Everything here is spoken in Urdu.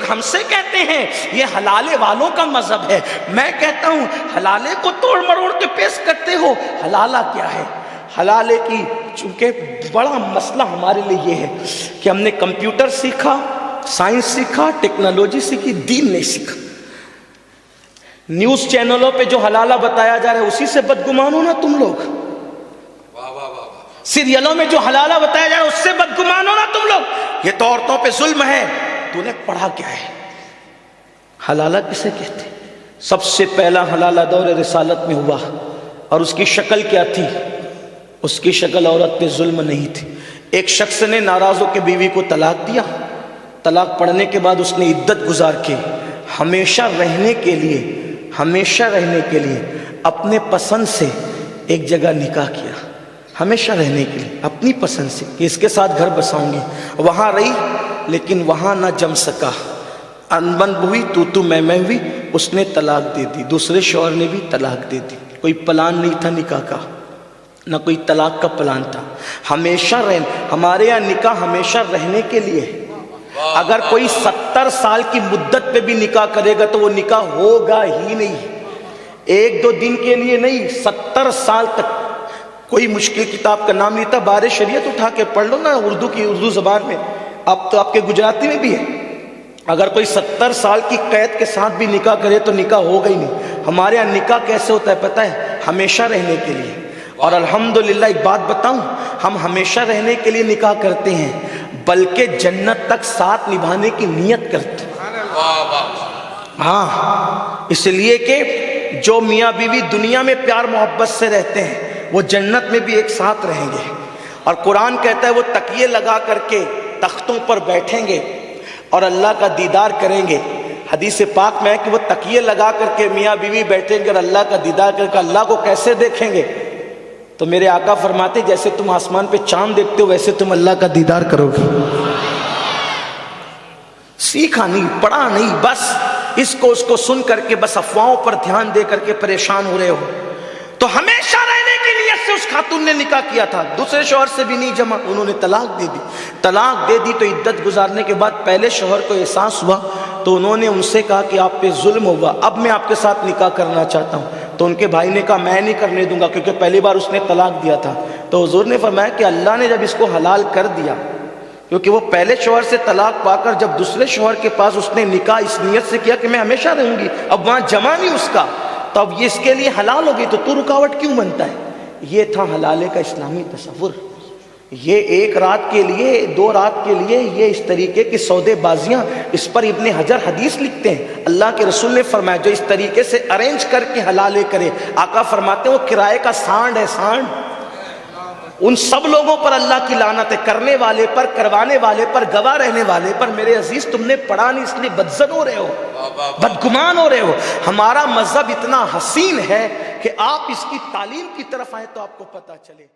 ہم سے کہتے ہیں یہ حلالے والوں کا مذہب ہے، میں کہتا ہوں حلالے کو توڑ مروڑ کے پیش کرتے ہو، حلالہ کیا ہے؟ حلالے کی چونکہ بڑا مسئلہ ہمارے لیے یہ ہے کہ ہم نے کمپیوٹر سیکھا، سائنس سیکھا، ٹیکنالوجی سیکھی، دین نہیں سیکھا۔ نیوز چینلوں پہ جو حلالہ بتایا جا رہا ہے اسی سے بدگمان ہو نا تم لوگ، سیریلوں میں جو حلالہ بتایا جا رہا ہے اس سے بدگمان ہو نا تم لوگ۔ یہ تو عورتوں پہ ظلم ہے، تو نے پڑھا کیا ہے؟ حلالہ کسے کہتے؟ سب سے پہلا حلالہ دور رسالت میں ہوا، اور اس کی شکل کیا تھی؟ اس کی شکل عورت پہ ظلم نہیں تھی۔ ایک شخص نے ناراض ہو کے بیوی کو طلاق دیا، طلاق پڑھنے کے بعد اس نے عدت گزار کے ہمیشہ رہنے کے لیے اپنے پسند سے ایک جگہ نکاح کیا، ہمیشہ رہنے کے لیے اپنی پسند سے کہ اس کے ساتھ گھر بساؤں گی، وہاں رہی لیکن وہاں نہ جم سکا، انبن ہوئی، تو میں ہوئی، اس نے طلاق دے دی، دوسرے شوہر نے بھی طلاق دے دی، کوئی پلان نہیں تھا نکاح کا، نہ کوئی طلاق کا پلان تھا، ہمیشہ ہمارے یہاں نکاح ہمیشہ رہنے کے لیے ہے۔ اگر کوئی 70 سال کی مدت پہ بھی نکاح کرے گا تو وہ نکاح ہوگا ہی نہیں، ایک دو دن کے لیے نہیں، 70 سال تک۔ کوئی مشکل کتاب کا نام نہیں تھا، بار شریعت اٹھا کے پڑھ لو نا، اردو زبان میں، اب تو آپ کے گجراتی میں بھی ہے۔ اگر کوئی 70 سال کی قید کے ساتھ بھی نکاح کرے تو نکاح ہوگا ہی نہیں۔ ہمارے یہاں نکاح کیسے ہوتا ہے پتہ ہے؟ ہمیشہ رہنے کے لیے، اور الحمدللہ ایک بات بتاؤں، ہم ہمیشہ رہنے کے لیے نکاح کرتے ہیں بلکہ جنت تک ساتھ نبھانے کی نیت کرتے ہیں۔ ہاں، اس لیے کہ جو میاں بیوی دنیا میں پیار محبت سے رہتے ہیں وہ جنت میں بھی ایک ساتھ رہیں گے، اور قرآن کہتا ہے وہ تکیے لگا کر کے تختوں پر بیٹھیں گے اور اللہ کا دیدار کریں گے۔ حدیث پاک میں ہے کہ وہ تکیے لگا کر کے میاں بیوی بیٹھیں گے اور اللہ کا دیدار کر کے اللہ کو کیسے دیکھیں گے؟ تو میرے آقا فرماتے جیسے تم آسمان پہ چاند دیکھتے ہو ویسے تم اللہ کا دیدار کرو گے۔ سیکھا نہیں، پڑھا نہیں، بس اس کو سن کر کے بس افواہوں پر دھیان دے کر کے پریشان ہو رہے ہو۔ تو ہمیشہ رہنے کی نیت سے اس خاتون نے نکاح کیا تھا، دوسرے شوہر سے بھی نہیں جمع، انہوں نے طلاق دے دی۔ طلاق دے دی تو عدت گزارنے کے بعد پہلے شوہر کو احساس ہوا تو انہوں نے ان سے کہا کہ آپ پہ ظلم ہوا، اب میں آپ کے ساتھ نکاح کرنا چاہتا ہوں۔ تو ان کے بھائی نے کہا میں نہیں کرنے دوں گا، کیونکہ پہلی بار اس نے طلاق دیا تھا۔ تو حضور نے فرمایا کہ اللہ نے جب اس کو حلال کر دیا، کیونکہ وہ پہلے شوہر سے طلاق پا کر جب دوسرے شوہر کے پاس اس نے نکاح اس نیت سے کیا کہ میں ہمیشہ رہوں گی، اب وہاں جمع نہیں اس کا، تو اب یہ اس کے لیے حلال ہو گئی، تو رکاوٹ کیوں بنتا ہے؟ یہ تھا حلالے کا اسلامی تصور۔ یہ ایک رات کے لیے، 2 رات کے لیے یہ اس طریقے کی سودے بازیاں، اس پر ابن حجر حدیث لکھتے ہیں، اللہ کے رسول نے فرمایا جو اس طریقے سے ارینج کر کے حلالے کرے، آقا فرماتے ہیں وہ کرائے کا سانڈ ہے، سانڈ۔ ان سب لوگوں پر اللہ کی لعنت ہے، کرنے والے پر، کروانے والے پر، گواہ رہنے والے پر۔ میرے عزیز تم نے پڑھا نہیں اس لیے بدزن ہو رہے ہو، بدگمان ہو رہے ہو۔ ہمارا مذہب اتنا حسین ہے کہ آپ اس کی تعلیم کی طرف آئیں تو آپ کو پتہ چلے۔